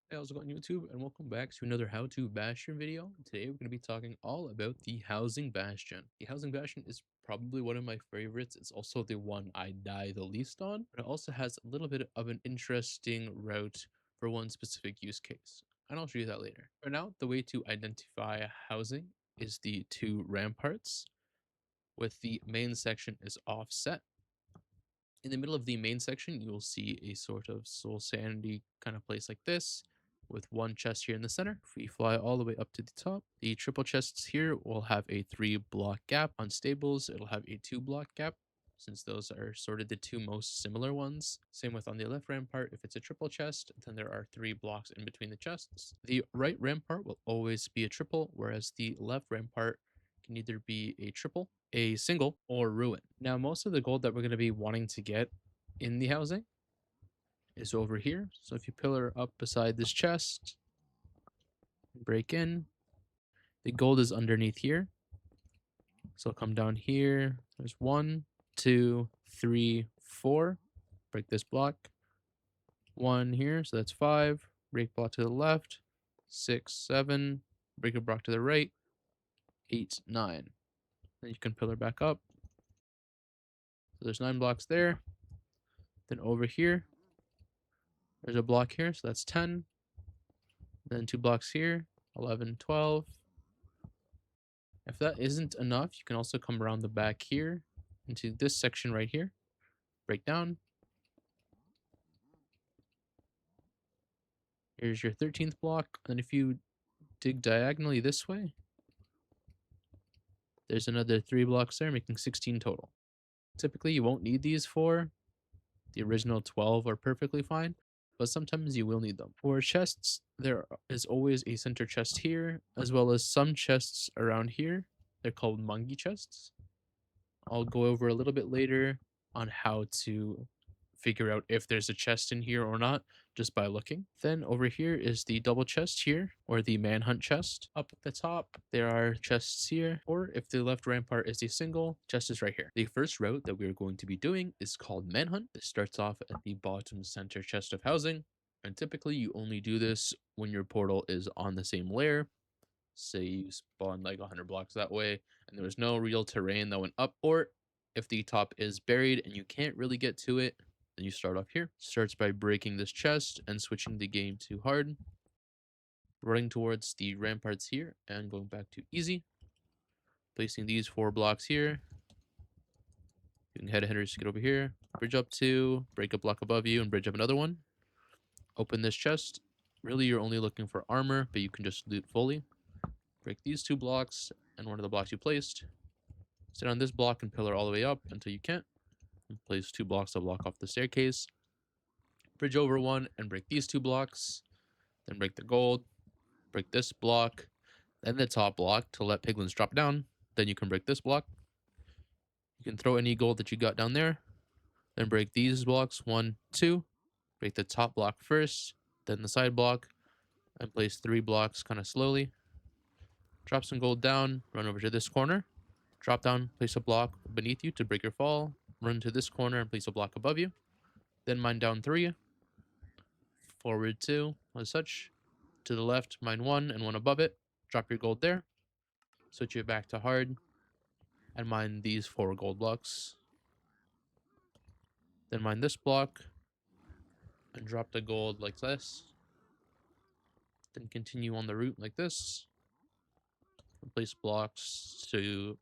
Hey, how's it going, YouTube? And welcome back to another how-to Bastion video. Today, we're going to be talking all about the Housing Bastion. The Housing Bastion is probably one of my favorites. It's also the one I die the least on, but it also has a little bit of an interesting route for one specific use case. And I'll show you that later. For now, the way to identify a housing is the two ramparts, with the main section is offset. In the middle of the main section, you will see a sort of soul sanity kind of place like this, with one chest here in the center. If we fly all the way up to the top, the triple chests here will have a 3-block gap. On stables, it'll have a 2-block gap, since those are sort of the two most similar ones. Same with on the left rampart. If it's a triple chest, then there are 3 blocks in between the chests. The right rampart will always be a triple, whereas the left rampart can either be a triple, a single, or ruin. Now, most of the gold that we're going to be wanting to get in the housing is over here. So if you pillar up beside this chest, break in, the gold is underneath here. So I'll come down here. There's 1, 2, 3, 4. Break this block. 1 here, so that's 5. Break block to the left. 6, 7. Break a block to the right. 8, 9. Then you can pillar back up. So there's 9 blocks there. Then over here, there's a block here, so that's 10. Then 2 blocks here, 11, 12. If that isn't enough, you can also come around the back here into this section right here, break down. Here's your 13th block. And if you dig diagonally this way, there's another 3 blocks there, making 16 total. Typically, you won't need these for. The original 12 are perfectly fine, but sometimes you will need them. For chests, there is always a center chest here, as well as some chests around here. They're called Mungi chests. I'll go over a little bit later on how to figure out if there's a chest in here or not just by looking. Then over here is the double chest here, or the manhunt chest. Up at the top, there are chests here, or if the left rampart is the single, chest is right here. The first route that we're going to be doing is called manhunt. This starts off at the bottom center chest of housing, and typically you only do this when your portal is on the same layer. Say you spawn like 100 blocks that way and there was no real terrain that went up, or if the top is buried and you can't really get to it, then you start off here. Starts by breaking this chest and switching the game to hard, running towards the ramparts here and going back to easy, placing these 4 blocks here. You can head hitters to get over here, bridge up 2, break a block above you and bridge up another one. Open this chest. Really, you're only looking for armor, but you can just loot fully. Break these 2 blocks and one of the blocks you placed. Sit on this block and pillar all the way up until you can't. And place 2 blocks to block off the staircase. Bridge over 1 and break these 2 blocks. Then break the gold. Break this block. Then the top block to let piglins drop down. Then you can break this block. You can throw any gold that you got down there. Then break these blocks 1, 2. Break the top block first. Then the side block. And place 3 blocks kind of slowly. Drop some gold down. Run over to this corner. Drop down, place a block beneath you to break your fall. Run to this corner and place a block above you. Then mine down 3. Forward 2, as such. To the left, mine 1 and 1 above it. Drop your gold there. Switch it back to hard. And mine these 4 gold blocks. Then mine this block. And drop the gold like this. Then continue on the route like this. And place blocks to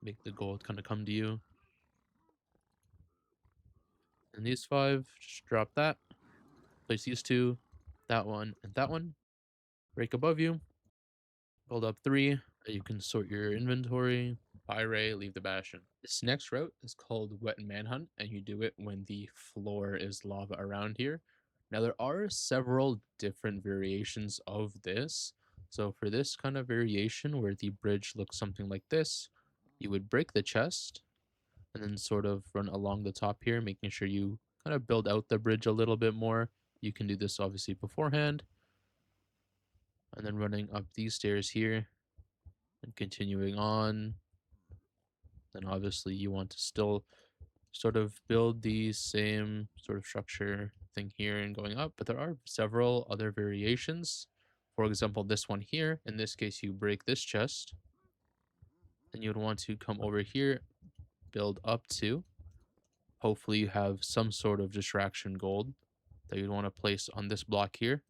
make the gold kind of come to you. And these 5, just drop that. Place these 2, that one, and that one. Break above you. Build up 3. You can sort your inventory. Buy Ray, leave the Bastion. This next route is called Wet Manhunt, and you do it when the floor is lava around here. Now, there are several different variations of this. So for this kind of variation where the bridge looks something like this, you would break the chest and then sort of run along the top here, making sure you kind of build out the bridge a little bit more. You can do this obviously beforehand. And then running up these stairs here and continuing on. Then obviously you want to still sort of build the same sort of structure thing here and going up, but there are several other variations. For example, this one here, in this case, you break this chest, then you would want to come over here, build up to. Hopefully you have some sort of distraction gold that you'd want to place on this block here.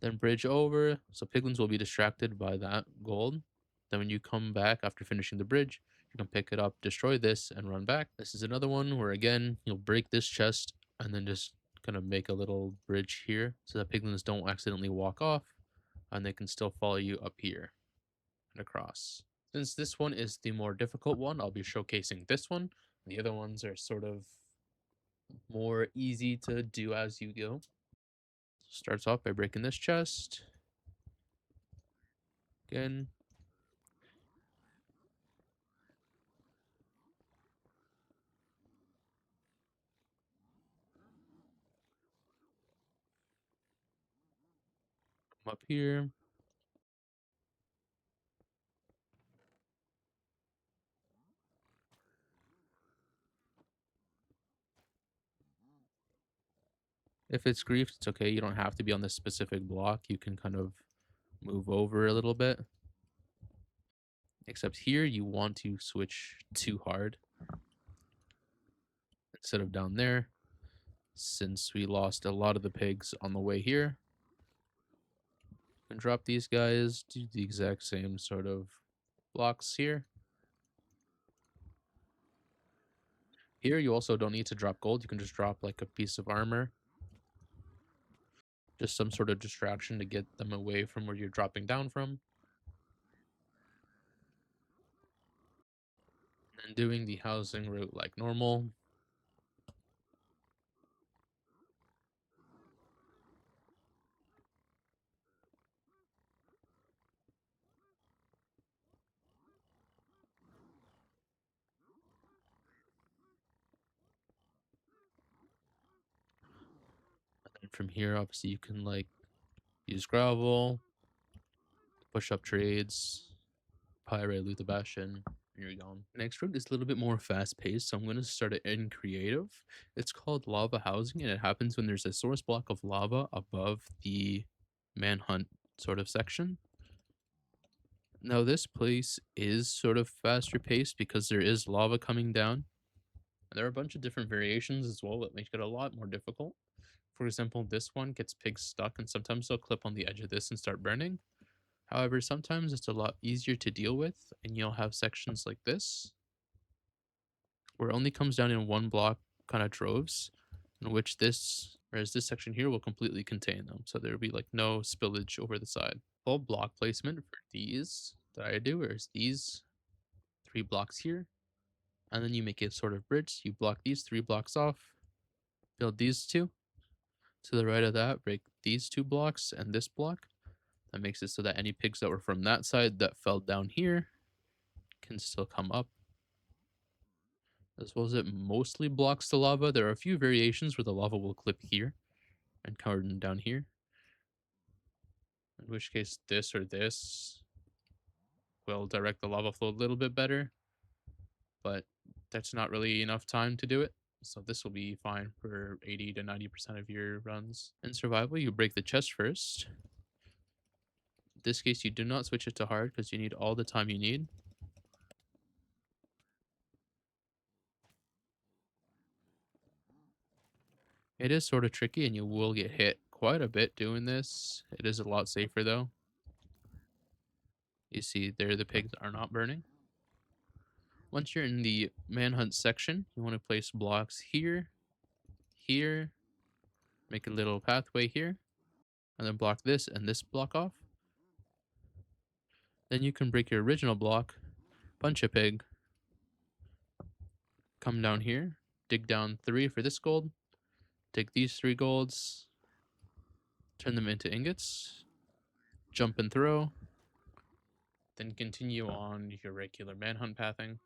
Then bridge over, so piglins will be distracted by that gold. Then when you come back after finishing the bridge, you can pick it up, destroy this, and run back. This is another one where, again, you'll break this chest and then just kind of make a little bridge here so that piglins don't accidentally walk off and they can still follow you up here and across. Since this one is the more difficult one, I'll be showcasing this one. The other ones are sort of more easy to do as you go. Starts off by breaking this chest. Again, come up here. If it's griefed, it's okay. You don't have to be on this specific block. You can kind of move over a little bit. Except here, you want to switch to hard instead of down there, since we lost a lot of the pigs on the way here. You can drop these guys, do the exact same sort of blocks here. Here, you also don't need to drop gold. You can just drop like a piece of armor. Just some sort of distraction to get them away from where you're dropping down from. And doing the housing route like normal. And from here, obviously, you can like use gravel, push up trades, pirate, loot the bastion, and you're gone. Next route is a little bit more fast paced, so I'm going to start it in creative. It's called lava housing, and it happens when there's a source block of lava above the manhunt sort of section. Now, this place is sort of faster paced because there is lava coming down. And there are a bunch of different variations as well that make it a lot more difficult. For example, this one gets pigs stuck, and sometimes they'll clip on the edge of this and start burning. However, sometimes it's a lot easier to deal with, and you'll have sections like this, where it only comes down in one block kind of droves, in which whereas this section here will completely contain them. So there'll be like no spillage over the side. Full block placement for these that I do is these 3 blocks here, and then you make a sort of bridge. You block these 3 blocks off, build these 2. To the right of that, break these 2 blocks and this block. That makes it so that any pigs that were from that side that fell down here can still come up. As well as it mostly blocks the lava. There are a few variations where the lava will clip here and come down here. In which case this or this will direct the lava flow a little bit better. But that's not really enough time to do it. So this will be fine for 80 to 90% of your runs. In survival, you break the chest first. In this case, you do not switch it to hard because you need all the time you need. It is sort of tricky and you will get hit quite a bit doing this. It is a lot safer though. You see there the pigs are not burning. Once you're in the manhunt section, you want to place blocks here, here, make a little pathway here, and then block this and this block off. Then you can break your original block, punch a pig, come down here, dig down 3 for this gold, take these 3 golds, turn them into ingots, jump and throw, then continue on your regular manhunt pathing.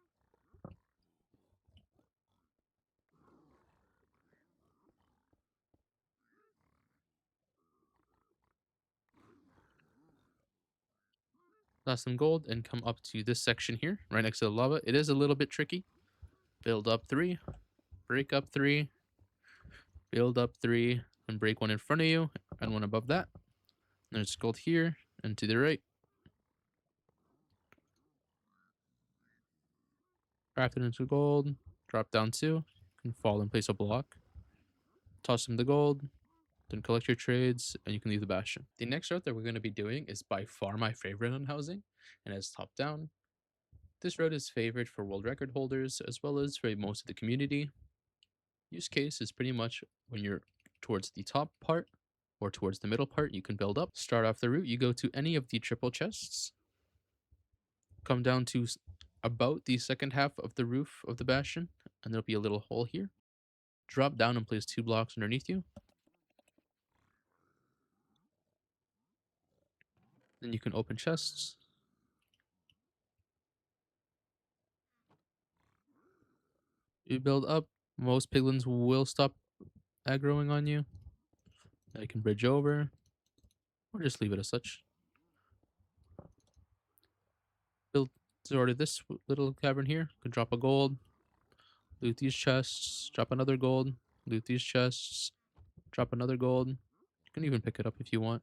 Lost some gold and come up to this section here, right next to the lava. It is a little bit tricky. Build up 3, break up 3, Build up 3 and break 1 in front of you and 1 above that. There's gold here and to the right. Craft it into gold. Drop down 2. Can fall and place a block. Toss him the gold. Then collect your trades and you can leave the bastion. The next route that we're going to be doing is by far my favorite on housing, and it's top down. This route is favored for world record holders as well as for most of the community. Use case is pretty much when you're towards the top part or towards the middle part, you can build up. Start off the route, you go to any of the triple chests, come down to about the second half of the roof of the bastion, and there'll be a little hole here. Drop down and place 2 blocks underneath you. Then you can open chests. You build up. Most piglins will stop aggroing on you. Now you can bridge over, or just leave it as such. Build already this little cavern here. You can drop a gold, loot these chests, drop another gold, loot these chests, drop another gold. You can even pick it up if you want.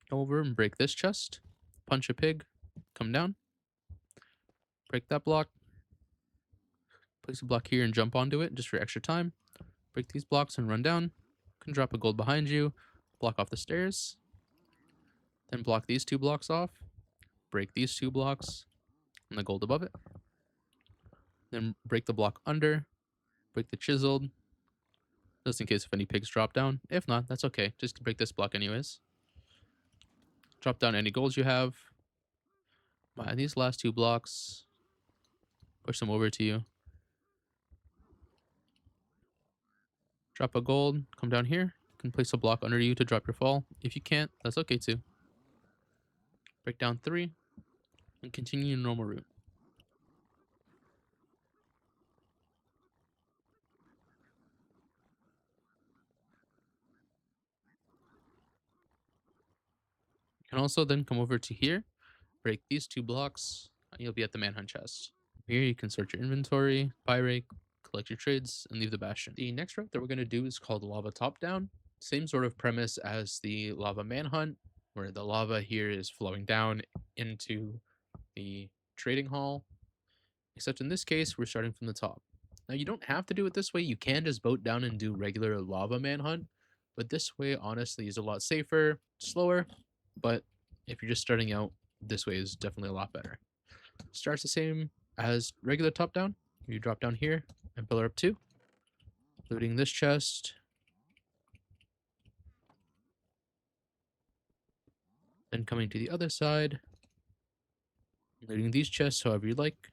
Go over and break this chest, punch a pig, come down, break that block, place a block here and jump onto it just for extra time. Break these blocks and run down. You can drop a gold behind you, block off the stairs, then block these 2 blocks off, break these 2 blocks and the gold above it. Then break the block under, break the chiseled, just in case if any pigs drop down. If not, that's okay. Just break this block anyways. Drop down any golds you have. And these last 2 blocks, push them over to you. Drop a gold, come down here. You can place a block under you to drop your fall. If you can't, that's okay too. Break down 3 and continue your normal route. You can also then come over to here, break these 2 blocks, and you'll be at the manhunt chest. Here you can search your inventory, buy rake, collect your trades, and leave the bastion. The next route that we're going to do is called lava top down. Same sort of premise as the lava manhunt, where the lava here is flowing down into the trading hall. Except in this case, we're starting from the top. Now you don't have to do it this way. You can just boat down and do regular lava manhunt. But this way, honestly, is a lot safer, slower. But if you're just starting out, this way is definitely a lot better. Starts the same as regular top down. You drop down here and pillar up 2. Looting this chest. Then coming to the other side. Looting these chests however you like.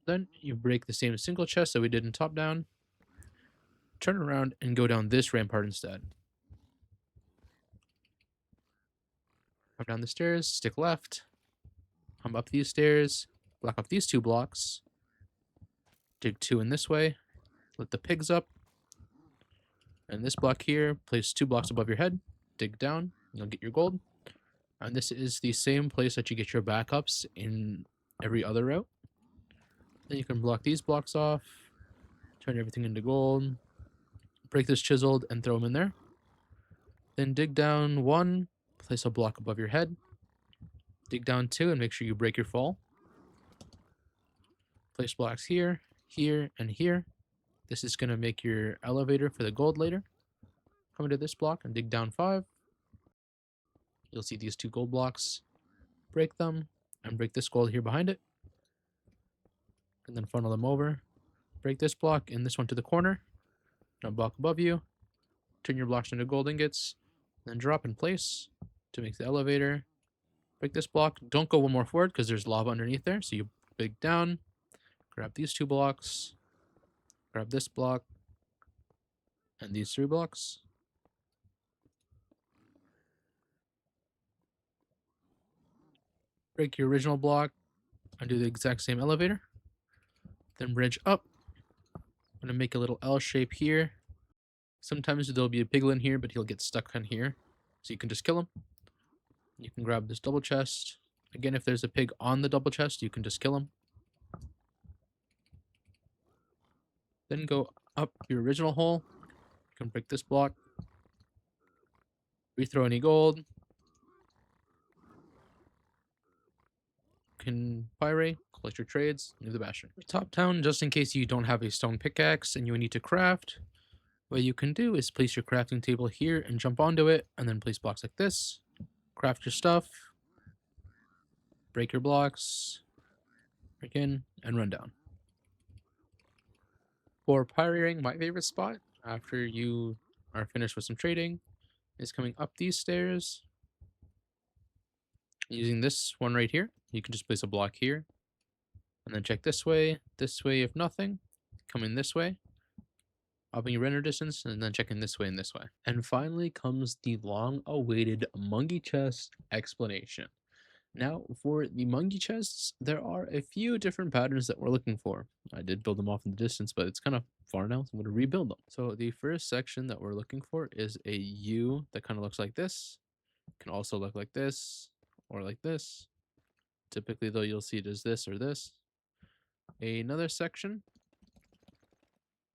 Then you break the same single chest that we did in top down. Turn around and go down this rampart instead. Come down the stairs, stick left. Come up these stairs, block off these 2 blocks. Dig 2 in this way. Let the pigs up. And this block here, place 2 blocks above your head. Dig down, you'll get your gold. And this is the same place that you get your backups in every other route. Then you can block these blocks off, turn everything into gold, break this chiseled and throw them in there. Then dig down 1, place a block above your head. Dig down 2 and make sure you break your fall. Place blocks here, here, and here. This is going to make your elevator for the gold later. Come into this block and dig down 5. You'll see these 2 gold blocks. Break them and break this gold here behind it. And then funnel them over. Break this block and this one to the corner. Now block above you. Turn your blocks into gold ingots. Then drop in place to make the elevator. Break this block. Don't go 1 more forward because there's lava underneath there. So you dig down. Grab these 2 blocks. Grab this block. And these 3 blocks. Break your original block and do the exact same elevator. Then bridge up. I'm going to make a little L shape here. Sometimes there'll be a piglin here, but he'll get stuck on here. So you can just kill him. You can grab this double chest. Again, if there's a pig on the double chest, you can just kill him. Then go up your original hole. You can break this block. Rethrow any gold. You can pyrite, collect your trades, leave the bastion. Top down, just in case you don't have a stone pickaxe and you need to craft, what you can do is place your crafting table here and jump onto it, and then place blocks like this. Craft your stuff, break your blocks, break in, and run down. For pirating, my favorite spot after you are finished with some trading is coming up these stairs. Using this one right here, you can just place a block here, and then check this way if nothing, coming this way, upping your render distance, and then checking this way and this way. And finally comes the long-awaited monkey chest explanation. Now, for the monkey chests, there are a few different patterns that we're looking for. I did build them off in the distance, but it's kind of far now, so I'm going to rebuild them. So the first section that we're looking for is a U that kind of looks like this. It can also look like this or like this. Typically, though, you'll see it as this or this. Another section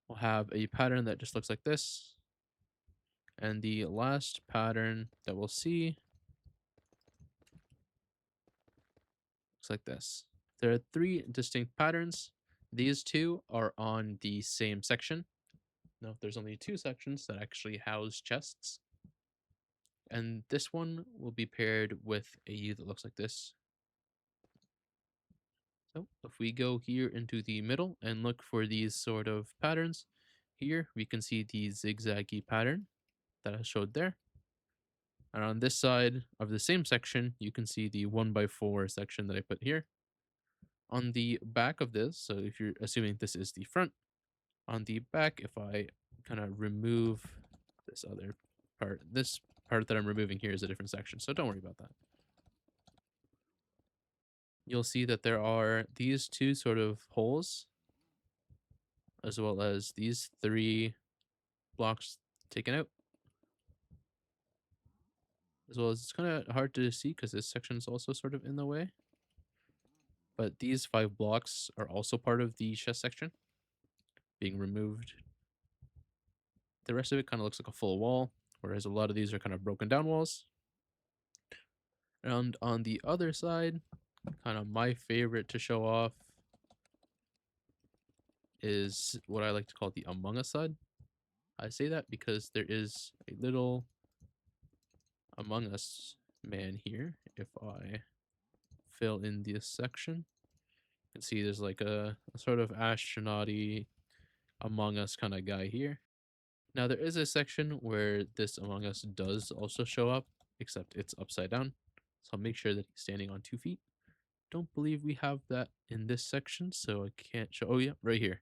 will have a pattern that just looks like this. And the last pattern that we'll see looks like this. There are 3 distinct patterns. These 2 are on the same section. No, there's only 2 sections that actually house chests. And this one will be paired with a U that looks like this. So if we go here into the middle and look for these sort of patterns, here we can see the zigzaggy pattern that I showed there. And on this side of the same section, you can see the 1x4 section that I put here. On the back of this, so if you're assuming this is the front, on the back, if I kind of remove this other part, this part that I'm removing here is a different section, so don't worry about that. You'll see that there are these 2 sort of holes, as well as these 3 blocks taken out. As well as it's kind of hard to see because this section is also sort of in the way. But these 5 blocks are also part of the chest section being removed. The rest of it kind of looks like a full wall, whereas a lot of these are kind of broken down walls. And on the other side, kind of my favorite to show off is what I like to call the Among Us side. I say that because there is a little Among Us man here. If I fill in this section, you can see there's like a sort of astronaut-y Among Us kind of guy here. Now there is a section where this Among Us does also show up, except it's upside down. So I'll make sure that he's standing on 2 feet. Don't believe we have that in this section, so I can't show. Oh yeah, right here.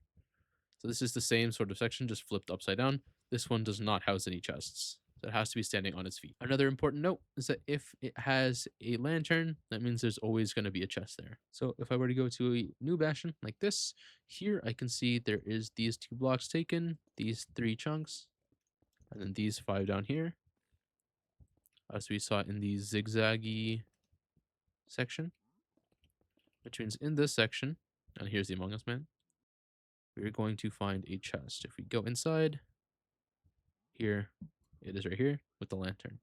So this is the same sort of section, just flipped upside down. This one does not house any chests. So it has to be standing on its feet. Another important note is that if it has a lantern, that means there's always going to be a chest there. So if I were to go to a new bastion like this, here I can see there is these 2 blocks taken, these 3 chunks, and then these 5 down here. As we saw in the zigzaggy section. Which means in this section, and here's the Among Us man, we're going to find a chest. If we go inside, here, it is right here with the lantern.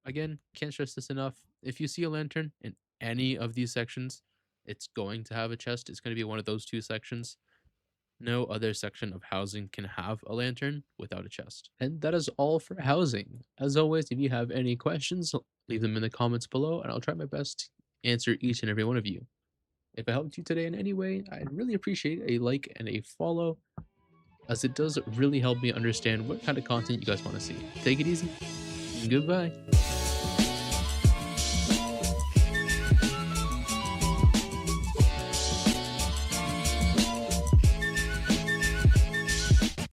Again, can't stress this enough. If you see a lantern in any of these sections, it's going to have a chest. It's going to be one of those 2 sections. No other section of housing can have a lantern without a chest. And that is all for housing. As always, if you have any questions, leave them in the comments below, and I'll try my best to answer each and every one of you. If I helped you today in any way, I'd really appreciate a like and a follow, as it does really help me understand what kind of content you guys want to see. Take it easy. Goodbye.